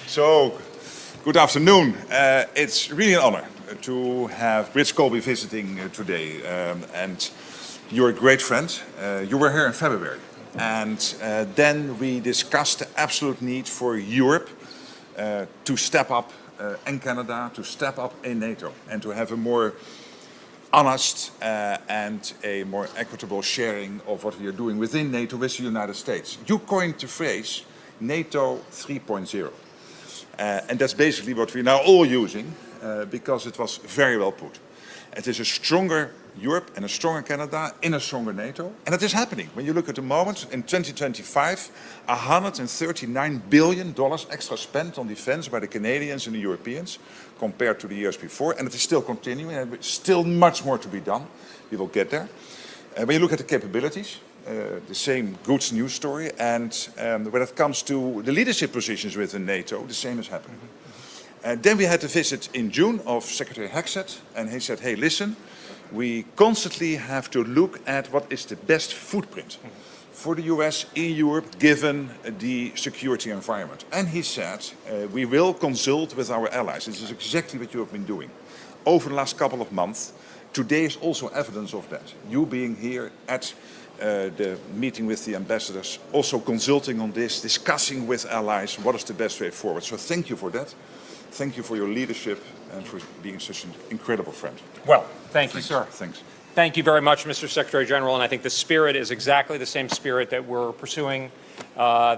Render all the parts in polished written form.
So, good afternoon. It's really an honor to have Brits Colby visiting today. And you're a great friend. You were here in February. And then we discussed the absolute need for Europe to step up, and Canada to step up in NATO and to have a more honest and a more equitable sharing of what we are doing within NATO with the United States. You coined the phrase NATO 3.0. And that's basically what we're now all using because it was very well put. It is a stronger Europe and a stronger Canada in a stronger NATO. And it is happening. When you look at the moment, in 2025, $139 billion extra spent on defense by the Canadians and the Europeans compared to the years before. And it is still continuing, and there's still much more to be done. We will get there. When you look at the capabilities, the same good news story. And when it comes to the leadership positions within NATO, the same is happening. Then we had a visit in June of Secretary Hexet, and he said, hey, listen, we constantly have to look at what is the best footprint for the US in Europe given the security environment. And he said, we will consult with our allies. This is exactly what you have been doing over the last couple of months. Today is also evidence of that. You being here at the meeting with the ambassadors, also consulting on this, discussing with allies what is the best way forward. So thank you for that. Thank you for your leadership and for being such an incredible friend. Well, thank you, sir. Thanks. Thank you very much, Mr. Secretary General. And I think the spirit is exactly the same spirit that we're pursuing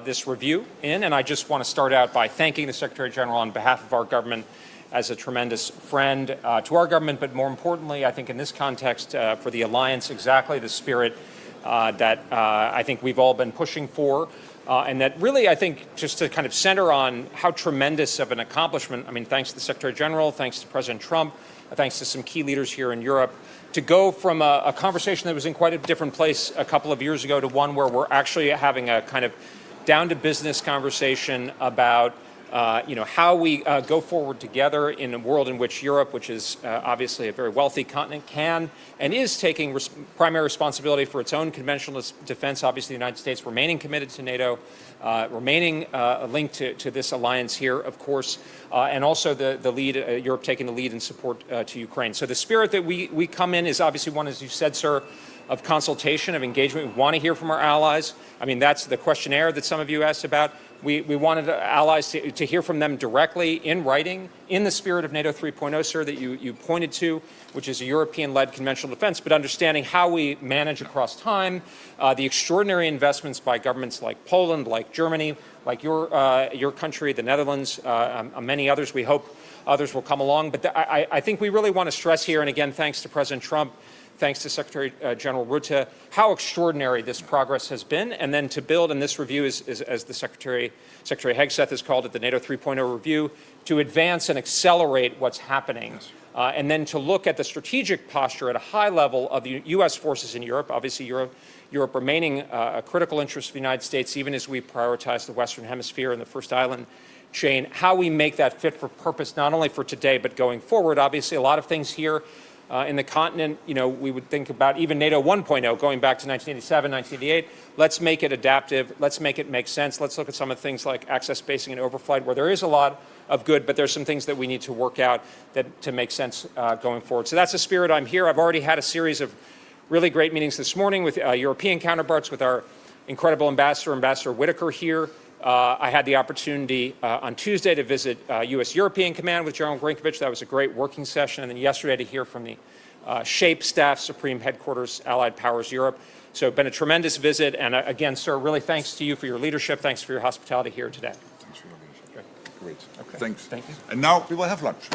this review in. And I just want to start out by thanking the Secretary General on behalf of our government as a tremendous friend to our government, but more importantly, I think in this context, for the alliance, exactly the spirit that I think we've all been pushing for. And that really, I think, just to kind of center on how tremendous of an accomplishment, I mean, thanks to the Secretary General, thanks to President Trump, thanks to some key leaders here in Europe, to go from a conversation that was in quite a different place a couple of years ago to one where we're actually having a kind of down-to-business conversation about how we go forward together in a world in which Europe, which is obviously a very wealthy continent, can and is taking primary responsibility for its own conventional defense. Obviously, the United States remaining committed to NATO, remaining linked to this alliance here, of course, and also the lead, Europe taking the lead in support to Ukraine. So the spirit that we come in is obviously one, as you said, sir, of consultation, of engagement. We want to hear from our allies. I mean, that's the questionnaire that some of you asked about. We wanted allies to hear from them directly in writing, in the spirit of NATO 3.0, sir, that you pointed to, which is a European-led conventional defense, but understanding how we manage across time, the extraordinary investments by governments like Poland, like Germany, like your country, the Netherlands, many others. We hope others will come along. But I think we really want to stress here, and again, thanks to President Trump, thanks to Secretary General Rutte, how extraordinary this progress has been, and then to build, and this review is as the Secretary Hegseth has called it, the NATO 3.0 review, to advance and accelerate what's happening, and then to look at the strategic posture at a high level of the U.S. forces in Europe, obviously Europe remaining a critical interest for the United States, even as we prioritize the Western Hemisphere and the First Island chain, how we make that fit for purpose, not only for today, but going forward. Obviously, a lot of things here in the continent, we would think about even NATO 1.0, going back to 1987, 1988. Let's make it adaptive. Let's make it make sense. Let's look at some of the things like access basing and overflight, where there is a lot of good, but there's some things that we need to work out to make sense going forward. So that's the spirit. I'm here. I've already had a series of really great meetings this morning with European counterparts, with our incredible Ambassador Whitaker here. I had the opportunity on Tuesday to visit U.S. European Command with General Grinkovich. That was a great working session. And then yesterday to hear from the SHAPE Staff, Supreme Headquarters, Allied Powers Europe. So it's been a tremendous visit. And again, sir, really thanks to you for your leadership. Thanks for your hospitality here today. Thanks for your leadership. Great. Okay. Thanks. Thank you. And now we will have lunch.